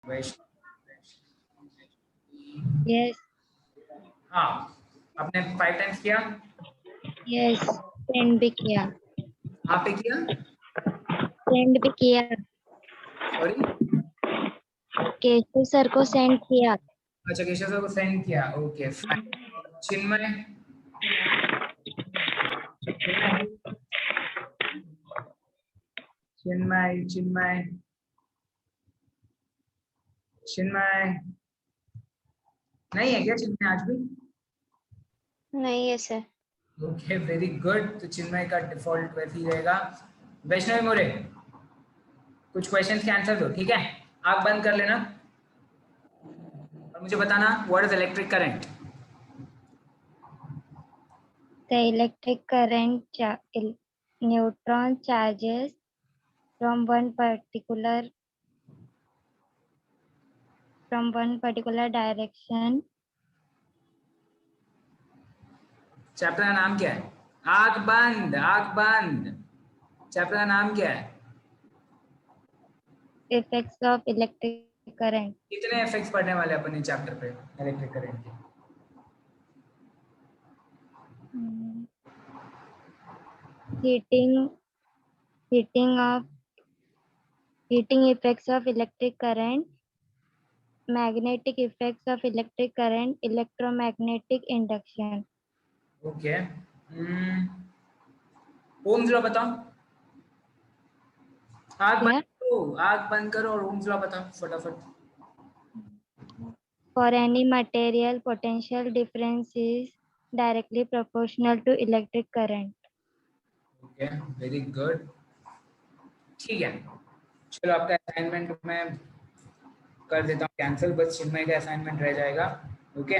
वैष्णव। Yes. हाँ, आपने 5 times किया? Yes. Send भी किया। आप पे किया? Send भी किया। सॉरी? केशव सर को सेंड किया। अच्छा, केशव सर को सेंड किया। Okay fine. चिन्मय, चिन्मय चिन्मय चिन्मय नहीं है क्या चिन्मय आज भी? नहीं है सर। Okay very good. तो चिन्मय का डिफॉल्ट वैसे ही रहेगा। वैष्णवी मोरे, कुछ क्वेश्चंस के आंसर दो, ठीक है? आंख बंद कर लेना और मुझे बताना what is electric current. The electric current neutron charges from one particular direction. Chapter का नाम क्या है? आंख बंद, आंख बंद। चैप्टर का नाम क्या है? Effects of electric current. कितने इफेक्ट्स पढ़ने वाले अपन इस चैप्टर पे इलेक्ट्रिक करंट के? Heating effects of electric current, magnetic effects of electric current, electromagnetic induction. Okay. Ohm's law बताओ। आंख बंद Yeah. करो, आंख बंद करो और ओम्स लॉ बताओ फटाफट। For any material, potential difference is directly proportional to electric current. Okay very good. ठीक है, चलो आपका असाइनमेंट मैं कर देता हूँ कैंसिल, बस चिन्मय का असाइनमेंट रह जाएगा। ओके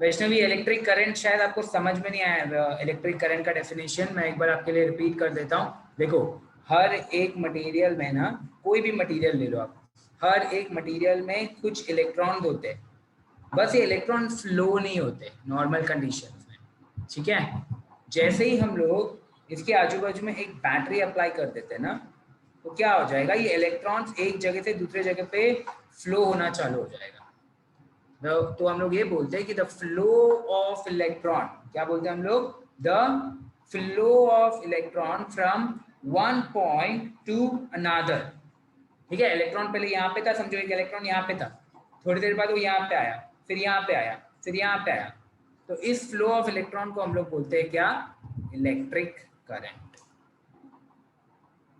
वैष्णवी, इलेक्ट्रिक करंट शायद आपको समझ में नहीं आया। इलेक्ट्रिक करंट का डेफिनेशन मैं एक बार आपके लिए रिपीट कर देता हूँ। देखो, हर एक मटेरियल में ना, कोई भी मटेरियल ले लो आप, हर एक मटेरियल में कुछ इलेक्ट्रॉन होते हैं, बस ये इलेक्ट्रॉन फ्लो नहीं होते नॉर्मल कंडीशंस में, ठीक है? जैसे ही हम लोग इसके आजू बाजू में एक बैटरी अप्लाई कर देते हैं ना, तो क्या हो जाएगा, ये इलेक्ट्रॉन्स एक जगह से दूसरे जगह पे फ्लो होना चालू हो जाएगा। तो हम लोग ये बोलते हैं कि द फ्लो ऑफ इलेक्ट्रॉन, क्या बोलते हैं हम लोग? The flow of electron from one point two another. ठीक है, इलेक्ट्रॉन पहले यहाँ पे था, समझो एक इलेक्ट्रॉन यहाँ पे था, थोड़ी देर बाद वो यहाँ पे आया, फिर यहाँ पे आया, फिर यहाँ पे आया, तो इस फ्लो ऑफ इलेक्ट्रॉन को हम लोग बोलते हैं क्या? Electric current.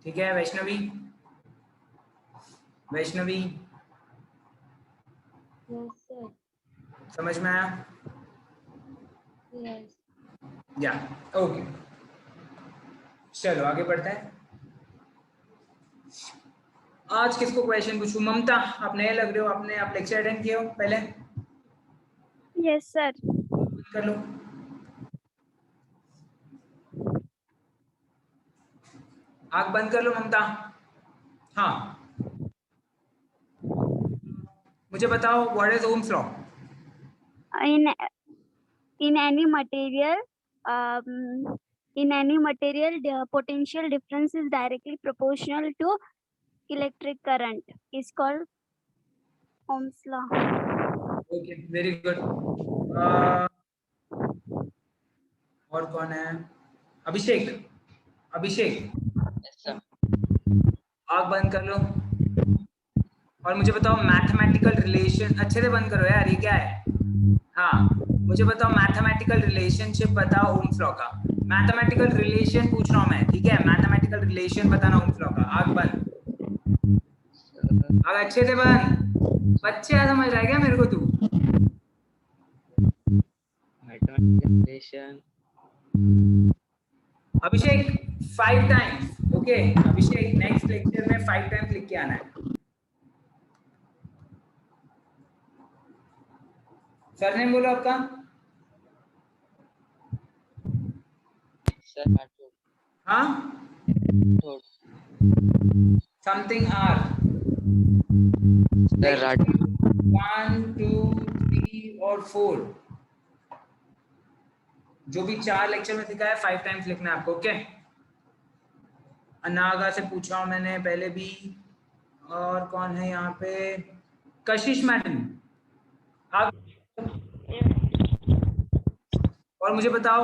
ठीक है वैष्णवी? Vaishnavi Yes, sir. समझ में आया? Yes. या ओके, चलो आगे बढ़ते हैं। आज किसको क्वेश्चन पूछूं? ममता, आप नए लग रहे हो, आपने आप लेक्चर अटेंड किए हो पहले? Yes, sir. कर लो। आंख बंद कर लो ममता। हाँ, मुझे बताओ what is Ohm's law? In any material, um, the potential difference is directly proportional to electric current. Is called Ohm's law. Okay very good. और कौन है? अभिषेक, अभिषेक आंख बंद कर लो और मुझे बताओ मैथमेटिकल रिलेशन, अच्छे से बंद करो यार, ये क्या है? हाँ, मुझे बताओ मैथमेटिकल रिलेशनशिप बताओ ओम्स लॉ का। मैथमेटिकल रिलेशन पूछ रहा हूँ मैं, ठीक है? मैथमेटिकल रिलेशन बताना ओम्स लॉ का। आंख बंद, आंख अच्छे से बंद। बच्चे समझ रहा है क्या मेरे को तू? Mathematical relation. Abhishek 5 times, okay? Abhishek next lecture में 5 टाइम्स लिख के आना है। सरनेम बोलो आपका। सर हाँ, समथिंग आर। सर 1 2 3 और 4, जो भी 4 लेक्चर में सिखाया 5 टाइम्स लिखना है आपको, ओके? अनागा से पूछ रहा हूँ मैंने पहले भी, और कौन है यहाँ पे? कशिश मैडम, आप। और मुझे बताओ,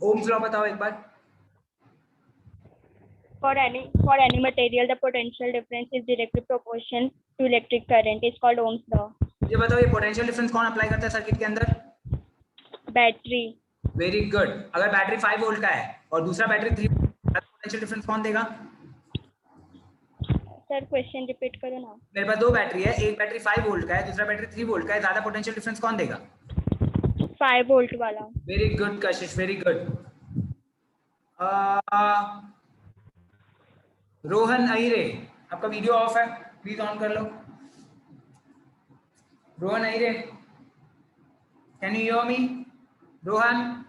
ओम्स लॉ बताओ एक बार। For any material, the potential difference is directly proportional to electric current. It's called Ohm's law. मुझे बताओ ये पोटेंशियल डिफरेंस कौन अप्लाई करता है सर्किट के अंदर? Battery. Very good. अगर बैटरी 5 वोल्ट का है और दूसरा बैटरी 3, पोटेंशियल डिफरेंस कौन देगा? सर क्वेश्चन रिपीट करो ना। मेरे पास दो बैटरी है, एक बैटरी 5 वोल्ट का है, दूसरा बैटरी 3 वोल्ट का है, ज्यादा पोटेंशियल डिफरेंस कौन देगा? 5 वोल्ट वाला। Very good Kashish, very good. Rohan Ahire, आपका वीडियो ऑफ है, प्लीज ऑन कर लो। Rohan Ahire, can you hear me? Rohan,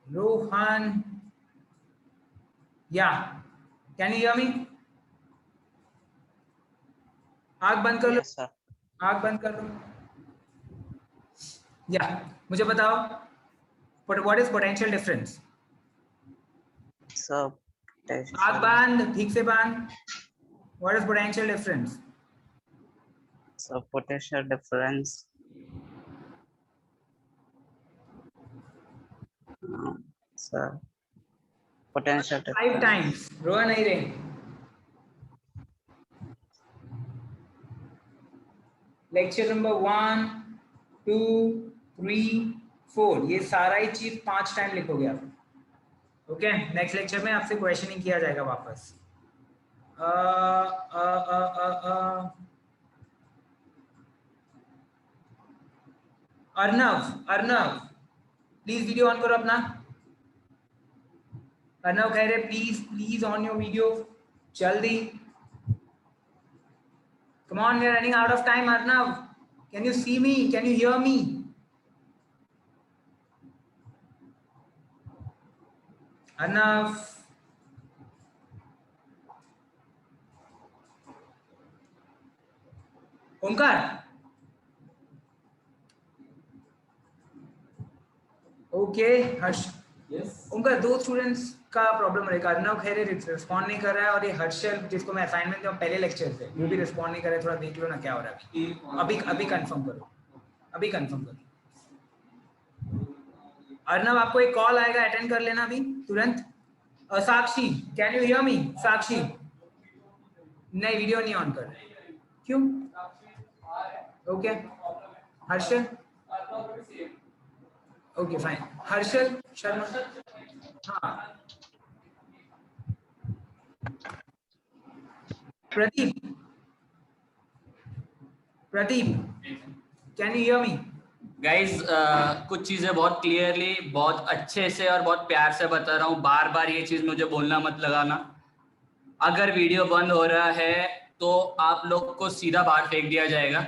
Rohan, या कैन यू हियर मी? आग बंद कर लो। Yes, sir. आग बंद कर लो। या मुझे बताओ, what is potential difference? So, आग बांध, ठीक से बांध। What is potential difference? potential difference. So, potential 5 difference. times. Rohan Ahire, lecture number 1, 2, 3, 4, ये सारा ही चीज 5 टाइम लिखोगे आप। ओके, नेक्स्ट लेक्चर में आपसे क्वेश्चन ही किया जाएगा वापस। Arnav, Arnav please video on करो अपना। Arnav Khaire, please please on your video, जल्दी। Come on, we are running out of time, Arnav. Can you see me? Can you hear me? Arnav. Omkar, okay Harsh, Omkar दो students का प्रॉब्लम रहेगा। अर्नव खैरे रिस्पॉन्ड नहीं कर रहा है, और ये हर्षल जिसको मैं असाइनमेंट दिया पहले लेक्चर से, वो भी रिस्पॉन्ड नहीं कर रहा है। थोड़ा देख लो ना क्या हो रहा है। अभी कंफर्म करो, अभी कंफर्म करो। अर्नव, आपको एक कॉल आएगा, अटेंड कर लेना अभी तुरंत। Sakshi, can you hear me? Sakshi, नहीं वीडियो नहीं ऑन कर, क्यों? Okay, Harshal, okay fine. Harshal Sharma, हाँ। Pradeep, Pradeep, can you hear me? Guys कुछ चीजें बहुत क्लियरली, बहुत अच्छे से और बहुत प्यार से बता रहा हूँ। बार बार ये चीज मुझे बोलना मत लगाना। अगर वीडियो बंद हो रहा है तो आप लोग को सीधा बाहर फेंक दिया जाएगा।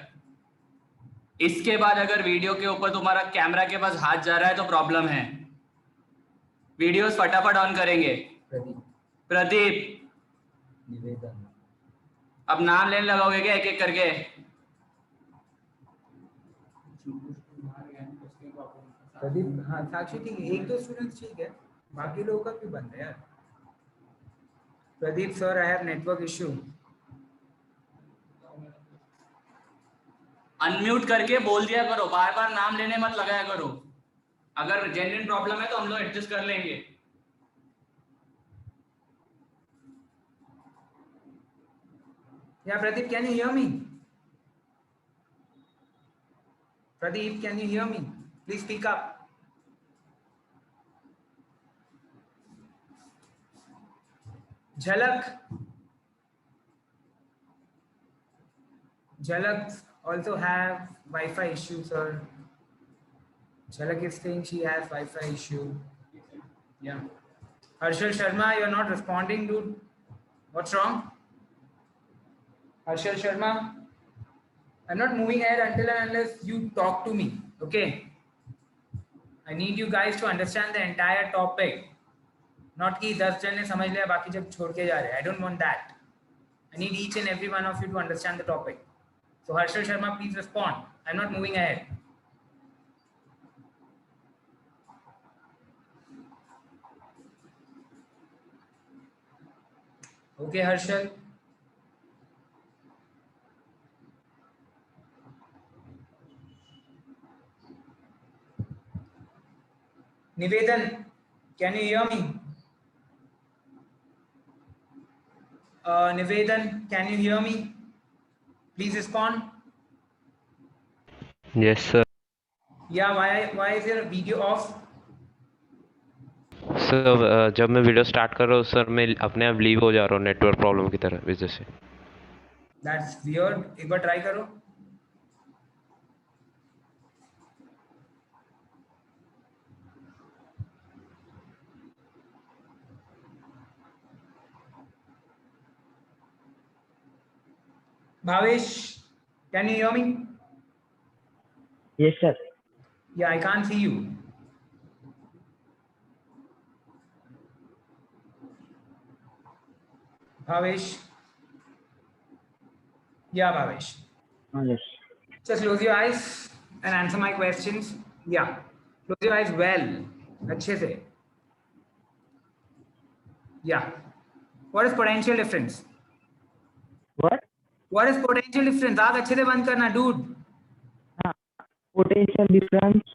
इसके बाद अगर वीडियो के ऊपर तुम्हारा कैमरा के पास हाथ जा रहा है तो प्रॉब्लम है। वीडियोस फटाफट ऑन करेंगे। प्रदीप, निवेदन, अब नाम लेने लगाओगे क्या एक एक करके? प्रदीप, हाँ साक्षी ठीक है, एक दो स्टूडेंट्स ठीक है, बाकी लोगों का भी बंद है यार। Pradeep sir, I have network issue. Unmute करके बोल दिया करो, बार बार नाम लेने मत लगाया करो। अगर जेन्युइन प्रॉब्लम है तो हम लोग एडजस्ट कर लेंगे। या Pradeep, can you hear me? Pradeep, can you hear me? Please speak up. झलक, झलक also have Wi-Fi issue, sir. Jhalak is saying she has Wi-Fi issue. Yeah. Harshal Sharma, you're not responding, dude. What's wrong? Harshal Sharma, I'm not moving ahead until and unless you talk to me. Okay. I need you guys to understand the entire topic. Not कि 10 जन ने समझ लिया बाकी जब छोड़ के जा रहे हैं. I don't want that. I need each and every one of you to understand the topic. So Harshal Sharma, please respond. I'm not moving ahead. Okay, Harshal. Nivedan, can you hear me? Nivedan, can you hear me? Please respond. Yes, sir. Yeah, why is your video off? Sir जब मैं video start कर रहा हूँ sir मैं अपने आप leave हो जा रहा हूँ नेटवर्क प्रॉब्लम की तरह वजह से. That's weird. एक बार ट्राई करो. Bhavesh, can you hear me? Yes, sir. Yeah, I can't see you. Bhavesh. Yeah, Bhavesh. Yes. Just close your eyes and answer my questions. Yeah, close your eyes well. अच्छे से. Yeah. What is potential difference? What? What is potential difference? आग अच्छे से बंद करना, dude. Potential difference.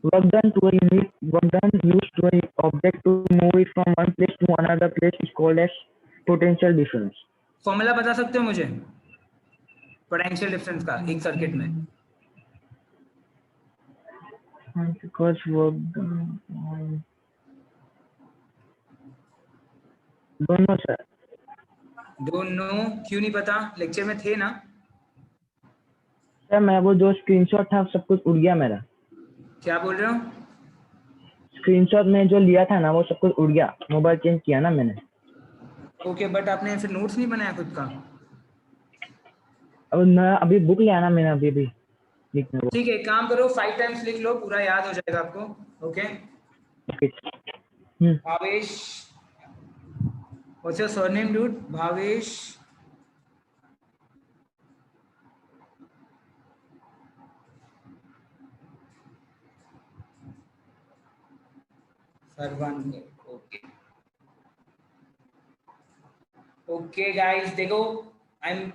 Work done to a unit, work done used to an object to move it from one place to another place is called as potential difference. Formula बता सकते हो मुझे potential difference का एक circuit में? Because work done. दोनों sir. Don't know. क्यों नहीं पता? लेक्चर में थे ना. सर मैं वो जो स्क्रीनशॉट था सब कुछ उड़ गया मेरा. क्या बोल रहे हो? स्क्रीनशॉट में जो लिया था ना वो सब कुछ उड़ गया. मोबाइल चेंज किया ना मैंने. ओके, बट आपने फिर नोट्स नहीं बनाया खुद का? अब मैं अभी बुक लिया ना मैंने अभी लिखने को. ठीक है, एक काम करो 5 टाइम्स लिख लो, पूरा याद हो जाएगा आपको. Okay. Bhavesh. What's your surname dude? Bhavesh. Sarvan. Okay. Okay guys, देखो I am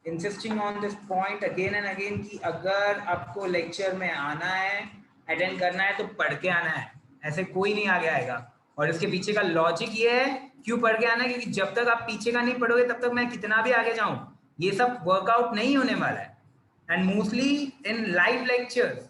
insisting on this point again and again कि अगर आपको लेक्चर में आना है, अटेंड करना है तो पढ़ के आना है. ऐसे कोई नहीं आगे आएगा. और इसके पीछे का लॉजिक ये है क्यों पढ़ के आना है, क्योंकि जब तक आप पीछे का नहीं पढ़ोगे तब तक मैं कितना भी आगे जाऊं ये सब वर्कआउट नहीं होने वाला है. And mostly in live lectures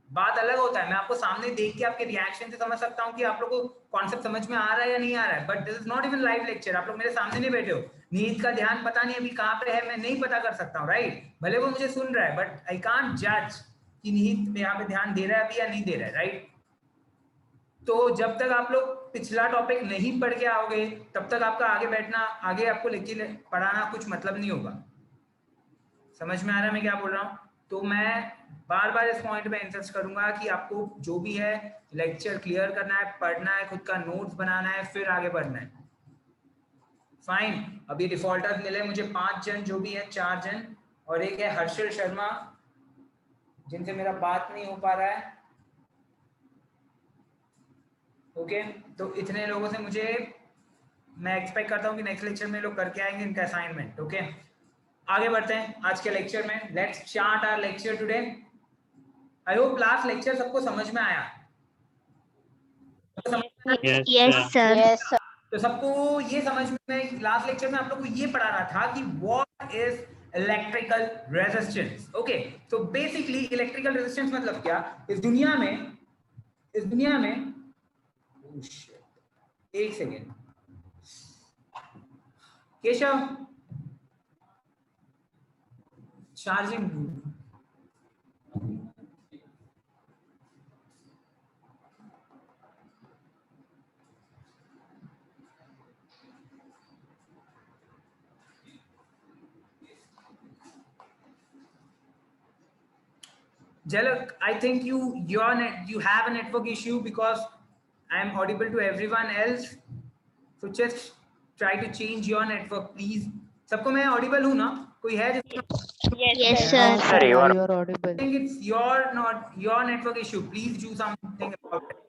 बात अलग होता है. मैं आपको सामने देख के आपके रिएक्शन से समझ सकता हूँ कि आप लोग को कॉन्सेप्ट समझ में आ रहा है या नहीं आ रहा है. But this is not even live lecture. आप लोग मेरे सामने नहीं बैठे हो. नीत का ध्यान पता नहीं अभी कहाँ पे है, मैं नहीं पता कर सकता हूँ. राइट? भले वो मुझे सुन रहा है बट आई कांट जज कि नीत यहाँ पे ध्यान दे रहा है अभी या नहीं दे रहा है. राइट? तो जब तक आप लोग पिछला टॉपिक नहीं पढ़ के आओगे तब तक आपका आगे बैठना, आगे आपको लेके पढ़ाना कुछ मतलब नहीं होगा. समझ में आ रहा है मैं क्या बोल रहा हूँ? तो मैं बार बार इस पॉइंट पे इंसिस्ट करूंगा कि आपको जो भी है लेक्चर क्लियर करना है, पढ़ना है, खुद का नोट्स बनाना है, फिर आगे बढ़ना है. फाइन. अभी डिफॉल्टर्स मिले मुझे 5 जन, जो भी है 4 जन, और एक है हर्षल शर्मा जिनसे मेरा बात नहीं हो पा रहा है. ओके, तो इतने लोगों से मुझे मैं एक्सपेक्ट करता हूँ कि नेक्स्ट लेक्चर में लोग करके आएंगे इनका असाइनमेंट. ओके, आगे बढ़ते हैं आज के लेक्चर में. Let's start our lecture today. I hope last lecture सबको समझ में आया. Yes, sir. तो सबको ये समझ में, लास्ट लेक्चर में आप लोग को ये पढ़ाना था कि what is electrical resistance. Okay, तो बेसिकली इलेक्ट्रिकल रेजिस्टेंस मतलब क्या? इस दुनिया में एक second Keshav, charging. Jalak, I think you have a network issue because I am audible to everyone else. So just try to change your network, please. सबको मैं audible हूँ ना? कोई है जिसको? Yes, sir. Sir, you are audible. I think it's your network issue. Please do something about it.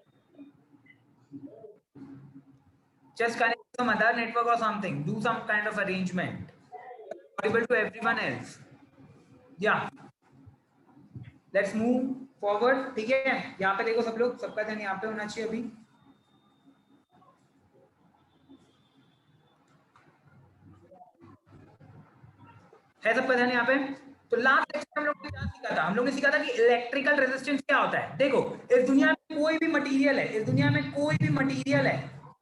Just connect to some other network or something. Do some kind of arrangement. Audible to everyone else. Yeah. Let's move forward, ठीक है। यहाँ पे देखो सब लोग, सबका ध्यान यहाँ पे होना चाहिए अभी। है सबका ध्यान यहाँ पे? तो लास्ट लेक्चर हम लोग ने क्या सीखा था? हम लोग ने सीखा था कि इलेक्ट्रिकल रेजिस्टेंस क्या होता है। देखो इस दुनिया में कोई भी मटेरियल है, इस दुनिया में कोई भी मटेरियल है,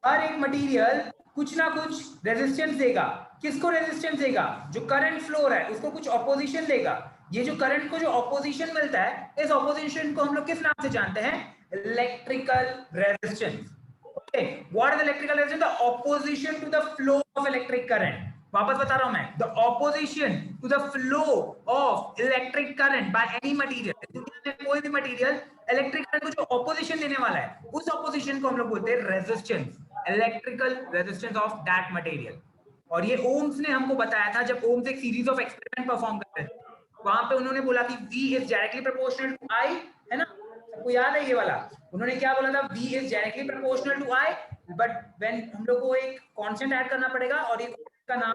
हर एक मटेरियल कुछ ना कुछ रेजिस्टेंस देगा। किसको रेजिस्टेंस देगा? जो करंट फ्लो रहा है उसको कुछ ऑपोजिशन देगा। ये जो करंट को जो ऑपोजिशन मिलता है, इस ऑपोजिशन को हम लोग किस नाम से जानते हैं? Electrical resistance. Okay, what is electrical resistance? The opposition to the flow of electric current. वापस बता रहा हूं मैं, the opposition to the flow of electric current by any material. दुनिया में कोई भी मटेरियल इलेक्ट्रिक करंट को जो ऑपोजिशन देने वाला है, उस ऑपोजिशन को हम लोग बोलते हैं resistance, electrical resistance of that material. और ये ओम्स ने हमको बताया था, जब ओम्स एक सीरीज ऑफ एक्सपेरिमेंट परफॉर्म कर रहे थे, वहां पे उन्होंने बोला कि V is directly proportional to I, है ना? सबको याद है ये वाला? उन्होंने क्या बोला था? V is directly proportional to I, but when हम लोग को एक कांस्टेंट ऐड करना पड़ेगा और ये का नाम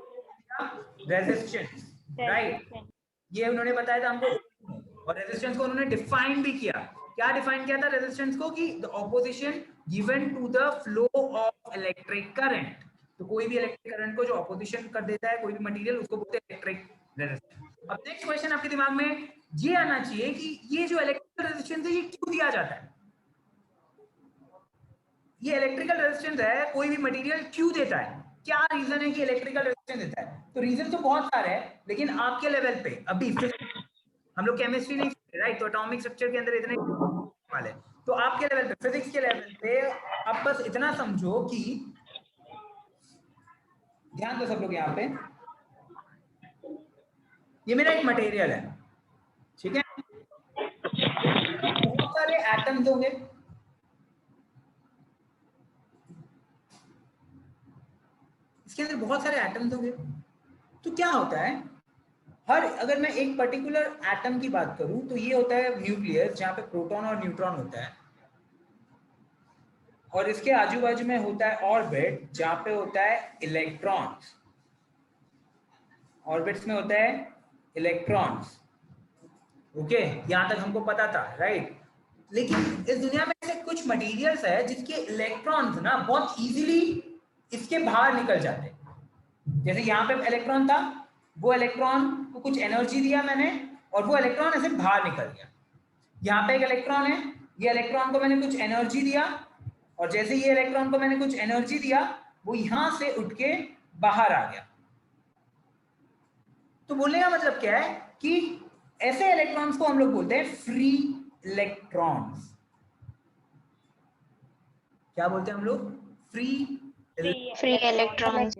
रेजिस्टेंस, राइट? ये उन्होंने बताया था हमको। और रेजिस्टेंस को उन्होंने डिफाइन भी किया। क्या डिफाइन किया था रेजिस्टेंस को? कि the opposition given to the flow of electric current. तो कोई भी इलेक्ट्रिक करंट को जो ऑपोजिशन कर देता है कोई भी मटेरियल, उसको बोलते हैं इलेक्ट्रिक रेजिस्टेंस। अब नेक्स्ट क्वेश्चन आपके दिमाग में ये आना चाहिए कि ये जो इलेक्ट्रिकल रेजिस्टेंस है ये क्यों दिया जाता है? ये इलेक्ट्रिकल रेजिस्टेंस है, कोई भी मटेरियल क्यों देता है? क्या रीजन है कि इलेक्ट्रिकल रेजिस्टेंस देता है? तो रीजन तो बहुत सारे हैं, लेकिन आपके लेवल पे अभी हम लोग केमिस्ट्री नहीं सीख रहे, राइट? तो एटॉमिक स्ट्रक्चर के अंदर इतने वाले, तो आपके लेवल पे, फिजिक्स के लेवल पे आप बस इतना समझो कि, ध्यान दो सब लोग यहाँ पे, ये मेरा एक मटेरियल है, ठीक है? बहुत सारे एटम्स होंगे, इसके अंदर बहुत सारे एटम्स होंगे। तो क्या होता है, अगर मैं एक पर्टिकुलर एटम की बात करूं तो ये होता है न्यूक्लियस, जहां पे प्रोटॉन और न्यूट्रॉन होता है, और इसके आजू बाजू में होता है ऑर्बिट, जहां पे होता है इलेक्ट्रॉन्स। ऑर्बिट्स में होता है इलेक्ट्रॉन्स। ओके, यहां तक हमको पता था, राइट? लेकिन इस दुनिया में ऐसे कुछ मटेरियल्स है जिसके इलेक्ट्रॉन्स ना बहुत इजीली इसके बाहर निकल जाते हैं। जैसे यहाँ पे इलेक्ट्रॉन था, वो इलेक्ट्रॉन को कुछ एनर्जी दिया मैंने और वो इलेक्ट्रॉन ऐसे बाहर निकल गया। यहाँ पे एक इलेक्ट्रॉन है, ये इलेक्ट्रॉन को मैंने कुछ एनर्जी दिया और जैसे ये इलेक्ट्रॉन को मैंने कुछ एनर्जी दिया, वो यहाँ से उठ के बाहर आ गया। तो बोलने का मतलब क्या है कि ऐसे इलेक्ट्रॉन्स को हम लोग बोलते हैं फ्री इलेक्ट्रॉन्स। क्या बोलते हैं हम लोग? Free electrons.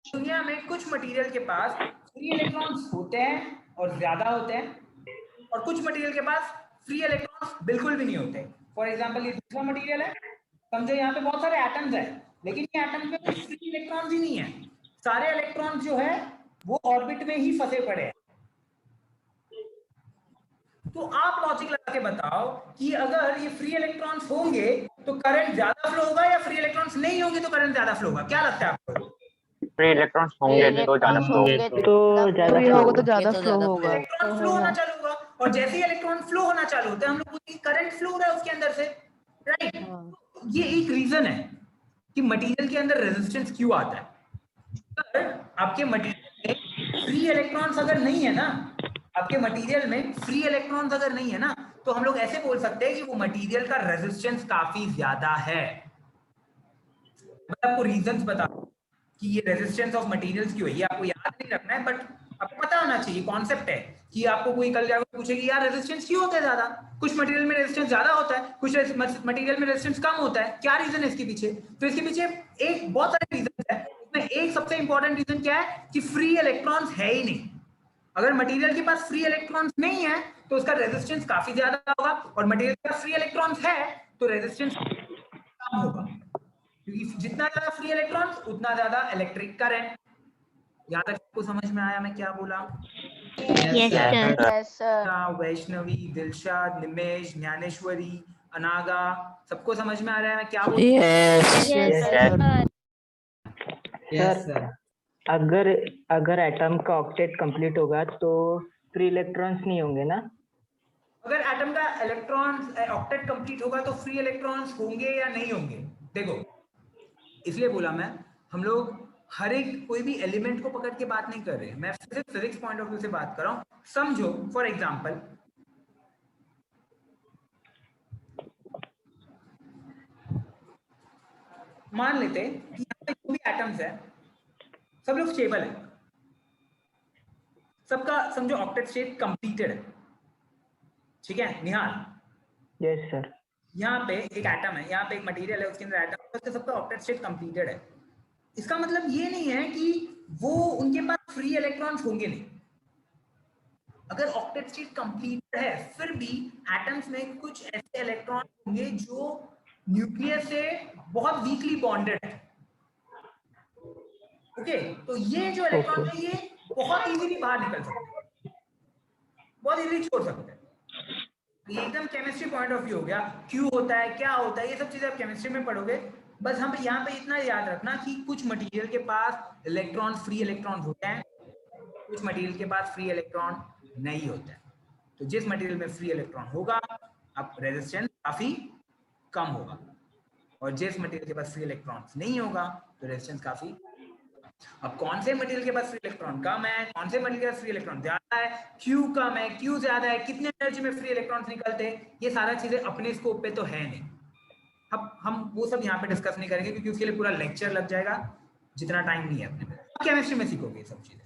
दुनिया में कुछ मटेरियल के पास फ्री इलेक्ट्रॉन्स होते हैं और ज्यादा होते हैं, और कुछ मटेरियल के पास फ्री इलेक्ट्रॉन्स बिल्कुल भी नहीं होते। फॉर एग्जांपल ये दूसरा मटेरियल है, समझो यहाँ पे बहुत सारे एटम्स हैं, लेकिन ये एटम्स में कुछ फ्री इलेक्ट्रॉन्स ही नहीं है। सारे इलेक्ट्रॉन्स जो है वो ऑर्बिट में ही फंसे पड़े हैं। तो आप लॉजिक लगा के बताओ कि अगर ये फ्री इलेक्ट्रॉन्स होंगे तो करंट ज्यादा फ्लो होगा, या फ्री इलेक्ट्रॉन्स नहीं होंगे तो करंट ज्यादा फ्लो होगा? क्या लगता है आपको? फ्री इलेक्ट्रॉन्स होंगे तो ज्यादा फ्लो होगा। इलेक्ट्रॉन फ्लो होना चालू होगा, और जैसे ही इलेक्ट्रॉन फ्लो होना चालू होता है, हम लोग बोलते हैं करंट फ्लो हो रहा है उसके अंदर से, राइट? ये एक रीजन है कि मटेरियल के अंदर रेजिस्टेंस क्यों आता है। अगर आपके मटेरियल में फ्री इलेक्ट्रॉन्स अगर नहीं है ना, आपके मटेरियल में फ्री इलेक्ट्रॉन्स अगर नहीं है ना, तो हम लोग ऐसे बोल सकते हैं कि वो मटेरियल का रेजिस्टेंस काफी ज्यादा है। मैं आपको रीजंस बता कि ये रेजिस्टेंस ऑफ मटेरियल्स क्यों है, ये आपको याद नहीं रखना है, बट आपको पता होना चाहिए। कॉन्सेप्ट है कि आपको कोई कल जाकर पूछेगी यार रेजिस्टेंस क्यों होता है ज्यादा, कुछ मटेरियल में रेजिस्टेंस ज्यादा होता है, कुछ मटेरियल में रेजिस्टेंस कम होता है, क्या रीजन है इसके पीछे? तो इसके पीछे एक बहुत सारे रीजन है, उसमें एक सबसे इंपॉर्टेंट रीजन क्या है कि फ्री इलेक्ट्रॉन्स है ही नहीं। अगर मटेरियल के पास फ्री इलेक्ट्रॉन्स नहीं है तो उसका रेजिस्टेंस काफी ज्यादा होगा, और मटेरियल के पास फ्री इलेक्ट्रॉन्स है तो रेजिस्टेंस कम होगा, क्योंकि जितना ज्यादा फ्री इलेक्ट्रॉन्स उतना ज्यादा इलेक्ट्रिक करंट। यहाँ तक आपको समझ में आया मैं क्या बोला? Yes sir. वैष्णवी, दिलशाद, निमेश, ज्ञानेश्वरी, अनागा, सबको समझ में आ रहा है मैं क्या बोल? सर अगर एटम का ऑक्टेट कंप्लीट होगा तो फ्री इलेक्ट्रॉन्स नहीं होंगे ना? अगर एटम का इलेक्ट्रॉन ऑक्टेट कंप्लीट होगा तो फ्री इलेक्ट्रॉन्स होंगे या नहीं होंगे? देखो, इसलिए बोला मैं, हम लोग हर एक कोई भी एलिमेंट को पकड़ के बात नहीं कर रहे, मैं सिर्फ फिजिक्स पॉइंट ऑफ व्यू से बात कर रहा हूं। समझो, फॉर एग्जांपल मान लेते कि यहाँ पे जो भी एटम्स है सब लोग स्टेबल है, सबका समझो ऑक्टेट स्टेट कंप्लीटेड है, ठीक है निहाल? Yes, sir. यहाँ पे एक एटम है, यहाँ पे एक मटेरियल है, उसके अंदर एटम है, उसका सबका ऑक्टेट स्टेट कंप्लीटेड है। इसका मतलब ये नहीं है कि वो उनके पास फ्री इलेक्ट्रॉन्स होंगे नहीं। अगर ऑक्टेट स्टेट कंप्लीटेड है फिर भी एटम्स में कुछ ऐसे इलेक्ट्रॉन होंगे जो न्यूक्लियस से बहुत वीकली बॉन्डेड है। ओके, तो ये जो इलेक्ट्रॉन है ये बहुत इजीली बाहर निकल सकते हैं, बहुत इजीली छोड़ सकते हैं। ये एकदम केमिस्ट्री पॉइंट ऑफ व्यू हो गया, क्यों होता है, क्या होता है, ये सब चीजें आप केमिस्ट्री में पढ़ोगे। बस हम यहाँ पे इतना याद रखना कि कुछ मटेरियल के पास इलेक्ट्रॉन फ्री इलेक्ट्रॉन होते हैं, कुछ मटेरियल के पास फ्री इलेक्ट्रॉन नहीं होता है। तो जिस मटेरियल में फ्री इलेक्ट्रॉन होगा अब रेजिस्टेंस काफी कम होगा, और जिस मटेरियल के पास फ्री इलेक्ट्रॉन्स नहीं होगा तो रेजिस्टेंस काफी। अब कौन से मटेरियल के पास फ्री इलेक्ट्रॉन कम है, कौन से मटेरियल के पास फ्री इलेक्ट्रॉन ज्यादा है, क्यों कम है, क्यों ज्यादा है, कितने एनर्जी में फ्री इलेक्ट्रॉन्स निकलते हैं, ये सारा चीजें अपने स्कोप पे तो है नहीं। अब हम वो सब यहाँ पे डिस्कस नहीं करेंगे क्योंकि उसके लिए पूरा लेक्चर लग जाएगा, जितना टाइम नहीं है अपने में। केमिस्ट्री में सीखोगे ये सब चीजें।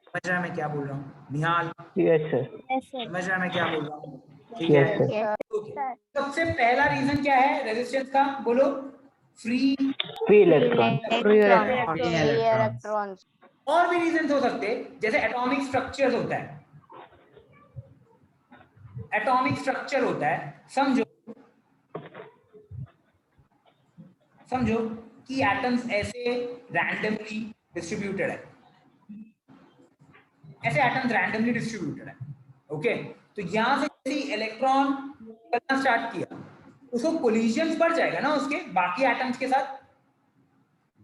समझ रहा है मैं क्या बोल रहा हूँ निहाल? Yes, sir. समझ रहा है मैं क्या बोल रहा हूँ? ठीक Yes, है। sir. Okay. सबसे पहला रीजन क्या है रेजिस्टेंस का, बोलो? Free Free electron. electrons. और भी रीजन हो सकते हैं, जैसे एटॉमिक स्ट्रक्चर होता है, एटॉमिक स्ट्रक्चर होता है, समझो कि एटम्स ऐसे रैंडमली डिस्ट्रीब्यूटेड है, ऐसे एटम्स रैंडमली डिस्ट्रीब्यूटेड है। ओके, तो यहां से जैसे इलेक्ट्रॉन निकलना स्टार्ट किया, उसको कोलिजन्स बढ़ जाएगा ना उसके बाकी एटम्स के साथ,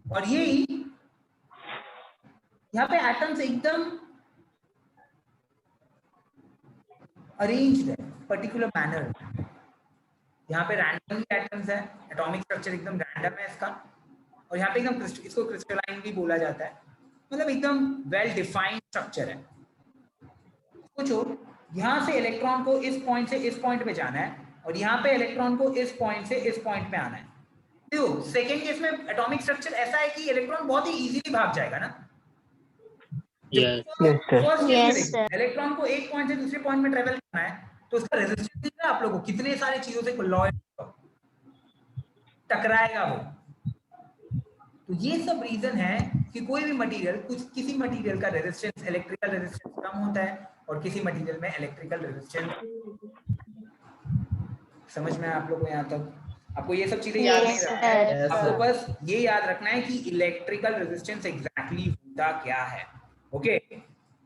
और यही यहाँ पे एटम्स एकदम अरेंज्ड है पर्टिकुलर मैनर। यहाँ पे रैंडमली एटम्स है, एटॉमिक स्ट्रक्चर एकदम रैंडम है इसका, और यहाँ पे एकदम इसको क्रिस्टलाइन भी बोला जाता है, मतलब एकदम वेल डिफाइंड स्ट्रक्चर है। सोचो, यहाँ से इलेक्ट्रॉन को इस पॉइंट से इस पॉइंट पे जाना है, और यहाँ पे इलेक्ट्रॉन को इस पॉइंट से इस पॉइंट पे आना है। तो सेकेंड केस में एटॉमिक स्ट्रक्चर ऐसा है कि इलेक्ट्रॉन बहुत ही इजीली भाग जाएगा ना। इलेक्ट्रॉन को एक पॉइंट से दूसरे पॉइंट में ट्रेवल करना है, तो उसका रेजिस्टेंस दिख रहा है आप लोगों को, कितने सारी चीजों से टकराएगा वो। तो ये सब रीजन है कि कोई भी मटेरियल, किसी मटेरियल का रेजिस्टेंस, इलेक्ट्रिकल रेजिस्टेंस कम होता है और किसी मटेरियल में इलेक्ट्रिकल रेजिस्टेंस। समझ में आप लोगों को यहाँ तक? आपको ये सब चीजें याद नहीं रखना है, आपको बस ये याद रखना है कि इलेक्ट्रिकल रेजिस्टेंस एग्जैक्टली होता क्या है। ओके,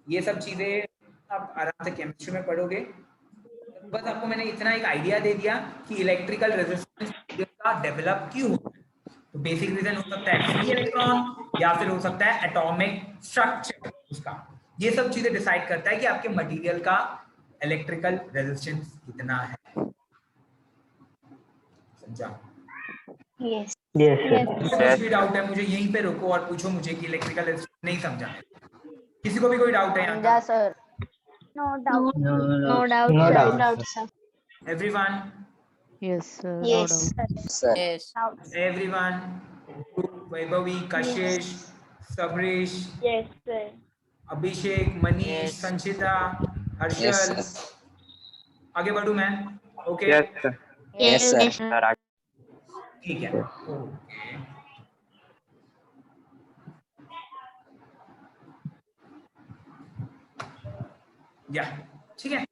ये सब चीजें आप आराम से केमिस्ट्री में पढ़ोगे। बस आपको मैंने इतना एक आइडिया दे दिया कि इलेक्ट्रिकल रेजिस्टेंस का डेवलप क्यों होता है। तो बेसिक रीजन हो सकता है फ्री इलेक्ट्रॉन, या फिर हो सकता है एटॉमिक स्ट्रक्चर उसका। ये सब चीजें डिसाइड करता है कि आपके मटेरियल का इलेक्ट्रिकल रेजिस्टेंस कितना है। समझा? Yes, sir. कुछ भी डाउट है मुझे यहीं पे रोको और पूछो मुझे कि इलेक्ट्रिकल रेजिस्टेंस नहीं समझा। किसी को भी कोई डाउट है यहाँ? Sir, No doubt. no doubt. No sir. doubt. sir. Everyone? Yes, sir. Yes. Sir. Everyone? Vaibhavi, कशिश, सबरीश, Yes, sir. अभिषेक, मनीष, संचिता, हर्षल। Yes, sir. आगे बढ़ू मैं? Okay, Yes, sir. Yes, sir. Sir, ठीक है। ओके, या ठीक है।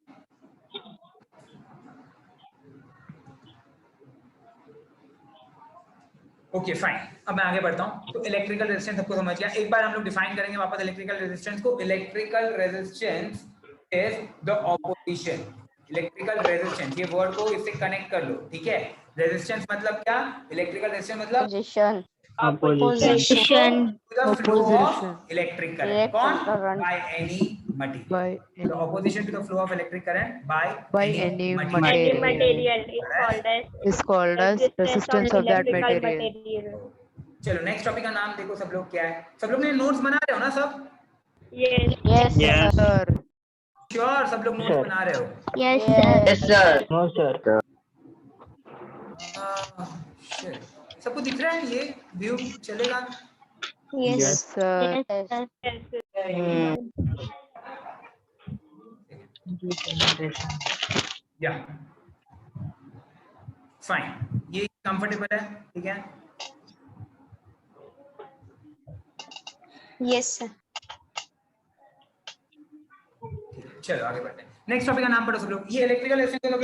ओके फाइन, अब मैं आगे बढ़ता हूँ। तो इलेक्ट्रिकल रेजिस्टेंस सबको समझ गया। एक बार हम लोग डिफाइन करेंगे वापस इलेक्ट्रिकल रेजिस्टेंस को। Electrical resistance is the opposition. Electrical resistance, ये वर्ड को इससे कनेक्ट कर लो, ठीक है। रेजिस्टेंस मतलब क्या? इलेक्ट्रिकल रेजिस्टेंस मतलब Position. Opposition. Position. to the flow of electric current. कौन? By any material. by The opposition to the flow of electric current by any Any material material is called as is called as resistance of that electrical material. material. चलो next topic का नाम देखो सब लोग क्या है. सब लोग ने नोट्स बना रहे हो ना सब? Yes. Yes, Yes. Sir, sure सब लोग नोट्स Sir. बना रहे हो? yes, sir. Yes, sir. No, sir. Shit. सबको दिख रहा है ये व्यू चलेगा? Yes, yes, sir. yes, sir. Yes. या फाइन, ये कंफर्टेबल है, ठीक है? Yes, sir. चलो आगे बढ़ते हैं. नेक्स्ट टॉपिक का नाम पढ़ो सब लोग. ये electrical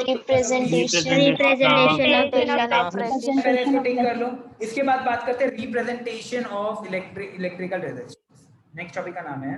Representation Representation of electrical पहले इसको टिक कर लो. इसके बाद बात करते हैं representation of electrical resistance. Next topic का नाम है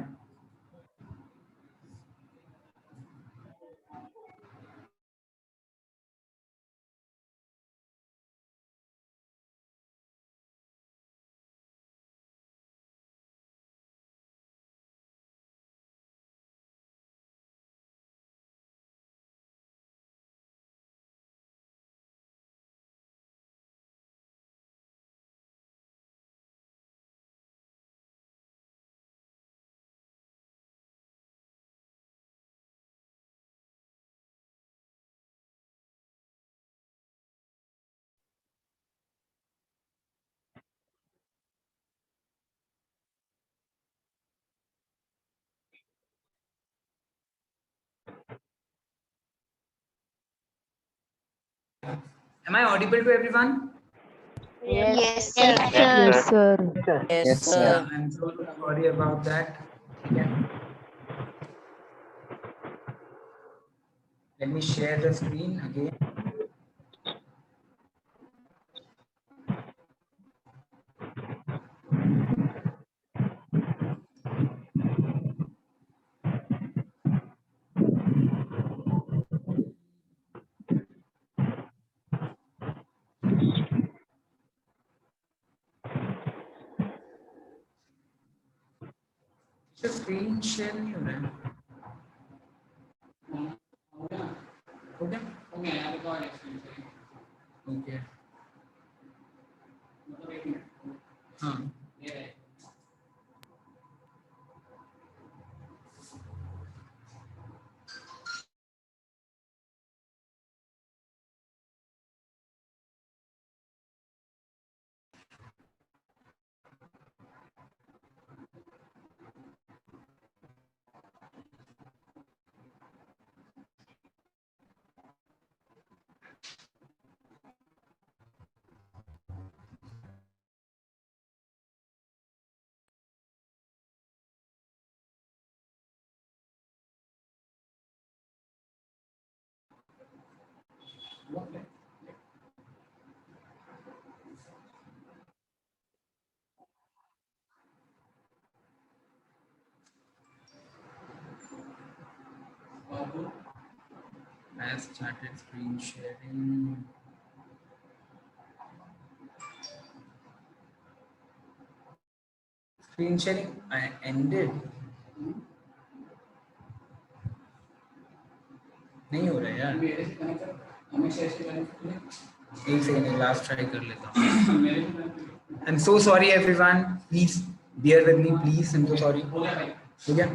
Am I audible to everyone? Yes, sir. Yes, sir. Yes, sir. Sir. Yes, sir. I'm so sorry about that. Yeah. Let me share the screen again. Screen share नहीं हो रहा है. हो गया? Okay. हाँ. I have started screen sharing. Screen sharing I ended. नहीं हो रहा है यार. एक सेकंड लास्ट ट्राई कर लेता हूँ. I'm so sorry everyone. Please bear with me, please. I'm so sorry. हो गया?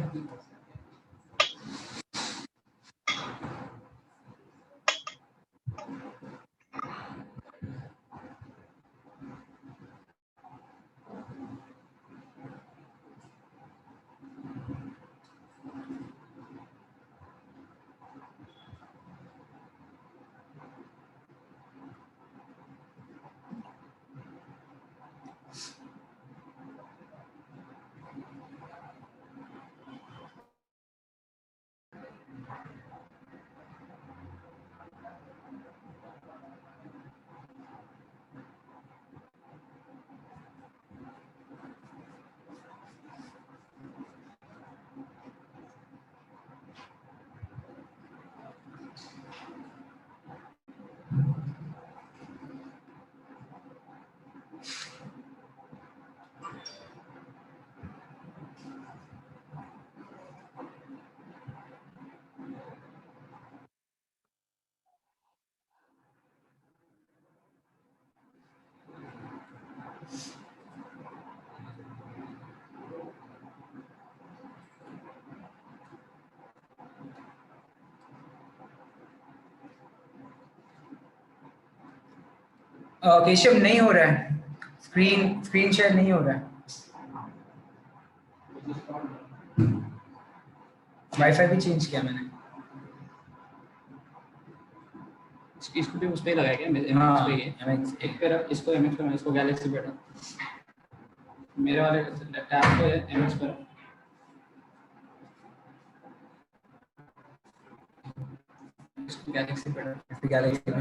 केशव नहीं हो रहा है, स्क्रीन शेयर नहीं हो रहा है। वाईफाई भी चेंज किया मैंने। इसको भी उस पे लगाया क्या? हाँ, MX पे ही है। एक पे रख, इसको MX पे, इसको गैलेक्सी पे रख। मेरे वाले टैब पे MX पे रख। इसको गैलेक्सी पे रख। गैलेक्सी